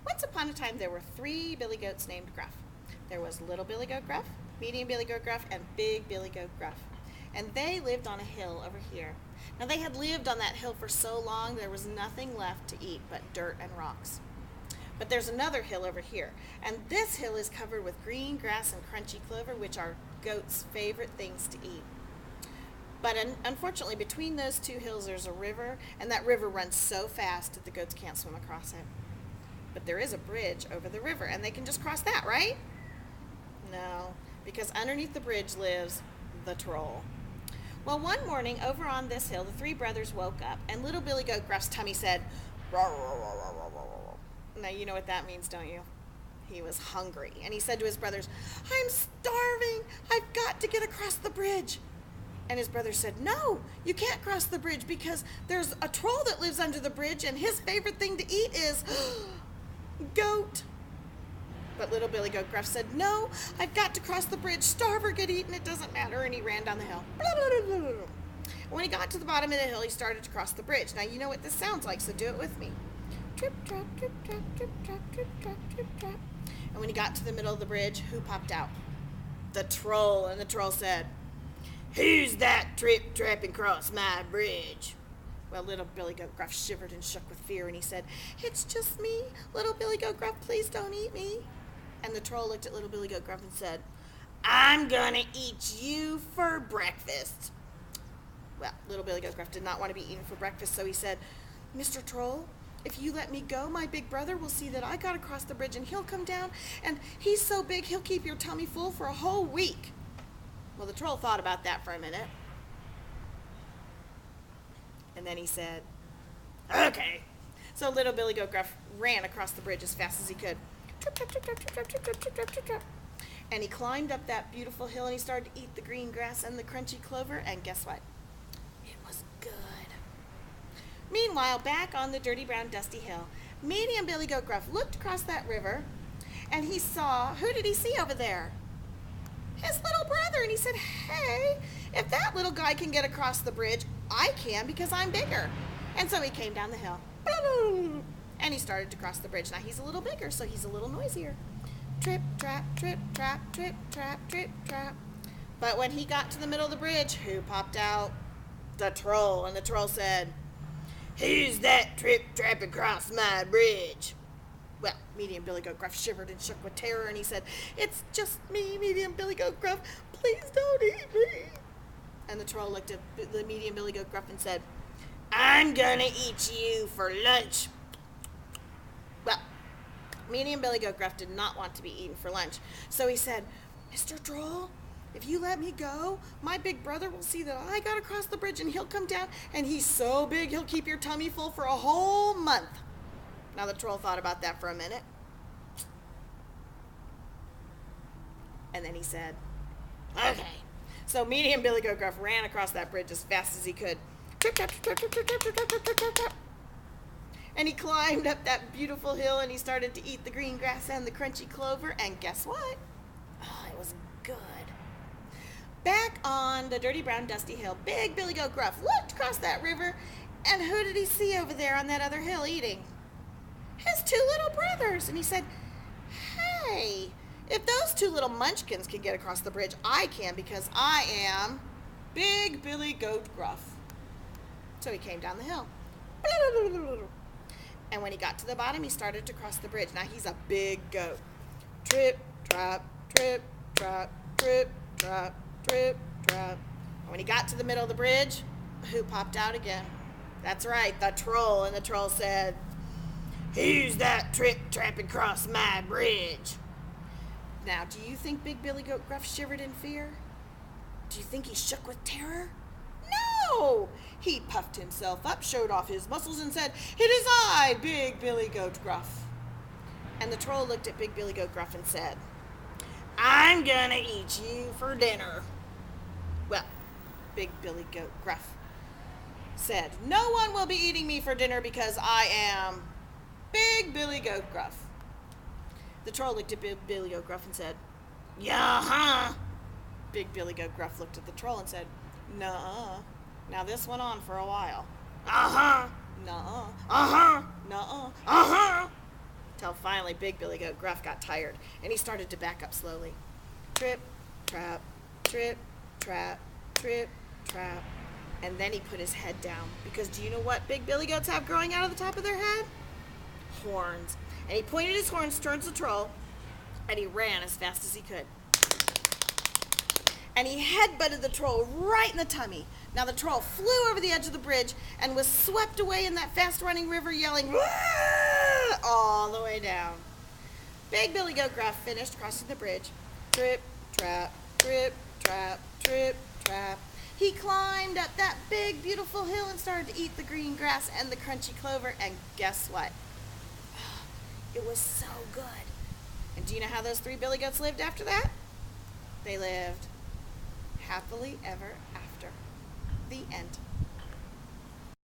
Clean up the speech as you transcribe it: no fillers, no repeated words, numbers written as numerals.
Once upon a time, there were three billy goats named Gruff. There was Little Billy Goat Gruff, Medium Billy Goat Gruff, and Big Billy Goat Gruff. And they lived on a hill over here. Now, they had lived on that hill for so long, there was nothing left to eat but dirt and rocks. But there's another hill over here, and this hill is covered with green grass and crunchy clover, which are goats' favorite things to eat. But unfortunately, between those two hills, there's a river, and that river runs so fast that the goats can't swim across it. But there is a bridge over the river, and they can just cross that, right? No, because underneath the bridge lives the troll. Well, one morning over on this hill, the three brothers woke up, and Little Billy Goat Gruff's tummy said, "Row, row, row, row, row, row, row." Now, you know what that means, don't you? He was hungry, and he said to his brothers, "I'm starving. I've got to get across the bridge." And his brother said, "No, you can't cross the bridge because there's a troll that lives under the bridge, and his favorite thing to eat is goat." But Little Billy Goat Gruff said, "No, I've got to cross the bridge. Starve or get eaten, it doesn't matter." And he ran down the hill. When he got to the bottom of the hill, he started to cross the bridge. Now, you know what this sounds like, so do it with me. Trip, trap, trip, trap, trip, trap, trip, trap, trip, trap. And when he got to the middle of the bridge, who popped out? The troll. And the troll said, "Who's that trip-trapping across my bridge?" Well, Little Billy Goat Gruff shivered and shook with fear, and he said, "It's just me. Little Billy Goat Gruff, please don't eat me." And the troll looked at Little Billy Goat Gruff and said, "I'm gonna eat you for breakfast." Well, Little Billy Goat Gruff did not want to be eaten for breakfast, so he said, "Mr. Troll, if you let me go, my big brother will see that I got across the bridge, and he'll come down, and he's so big he'll keep your tummy full for a whole week." Well, the troll thought about that for a minute. And then he said, "Okay." So Little Billy Goat Gruff ran across the bridge as fast as he could. Trip, trip, trip, trip, trip, trip, trip, trip, trip, trip, trip. And he climbed up that beautiful hill, and he started to eat the green grass and the crunchy clover, and guess what? It was good. Meanwhile, back on the dirty, brown, dusty hill, Medium Billy Goat Gruff looked across that river, and he saw, who did he see over there? His little brother. And he said, "Hey, if that little guy can get across the bridge, I can because I'm bigger." And so he came down the hill, and he started to cross the bridge. Now he's a little bigger, so he's a little noisier. Trip, trap, trip, trap, trip, trap, trip, trap. But when he got to the middle of the bridge, who popped out? The troll. And the troll said, "Who's that trip-trap across my bridge?" Well, Medium Billy Goat Gruff shivered and shook with terror, and he said, "It's just me, Medium Billy Goat Gruff. Please don't eat me." And the troll looked at the Medium Billy Goat Gruff and said, "I'm gonna eat you for lunch." Well, Medium Billy Goat Gruff did not want to be eaten for lunch, so he said, "Mr. Troll, if you let me go, my big brother will see that I got across the bridge, and he'll come down, and he's so big he'll keep your tummy full for a whole month." Now the troll thought about that for a minute. And then he said, "Okay." So Medium Billy Goat Gruff ran across that bridge as fast as he could. Trip, trap, trip, trip, trip, trip, trip, trip, trip, trip, trip. And he climbed up that beautiful hill, and he started to eat the green grass and the crunchy clover, and guess what? Oh, it was good. Back on the dirty, brown, dusty hill, Big Billy Goat Gruff looked across that river, and who did he see over there on that other hill eating? His two little brothers. And he said, "Hey, if those two little munchkins can get across the bridge, I can because I am Big Billy Goat Gruff." So he came down the hill. And when he got to the bottom, he started to cross the bridge. Now he's a big goat. Trip, trap, trip, trap, trip, trap, trip, trap. And when he got to the middle of the bridge, who popped out again? That's right, the troll. And the troll said, "Who's that trip-trapping across my bridge?" Now, do you think Big Billy Goat Gruff shivered in fear? Do you think he shook with terror? No! He puffed himself up, showed off his muscles, and said, "It is I, Big Billy Goat Gruff." And the troll looked at Big Billy Goat Gruff and said, "I'm gonna eat you for dinner." Well, Big Billy Goat Gruff said, "No one will be eating me for dinner because I am Big Billy Goat Gruff." The troll looked at Big Billy Goat Gruff and said, "Yeah-huh." Big Billy Goat Gruff looked at the troll and said, "Nuh-uh." Now this went on for a while. "Uh-huh." "Nuh-uh." "Uh-huh." "Nuh-uh." "Uh-huh." Till finally Big Billy Goat Gruff got tired, and he started to back up slowly. Trip, trap, trip, trap, trip, trap. And then he put his head down, because do you know what big billy goats have growing out of the top of their head? Horns. And he pointed his horns towards the troll, and he ran as fast as he could. And he headbutted the troll right in the tummy. Now the troll flew over the edge of the bridge and was swept away in that fast-running river, yelling, "Wah!" all the way down. Big Billy Goat Gruff finished crossing the bridge. Trip, trap, trip, trap, trip, trap. He climbed up that big, beautiful hill and started to eat the green grass and the crunchy clover, and guess what? It was so good. And do you know how those 3 billy goats lived after that? They lived happily ever after. The end.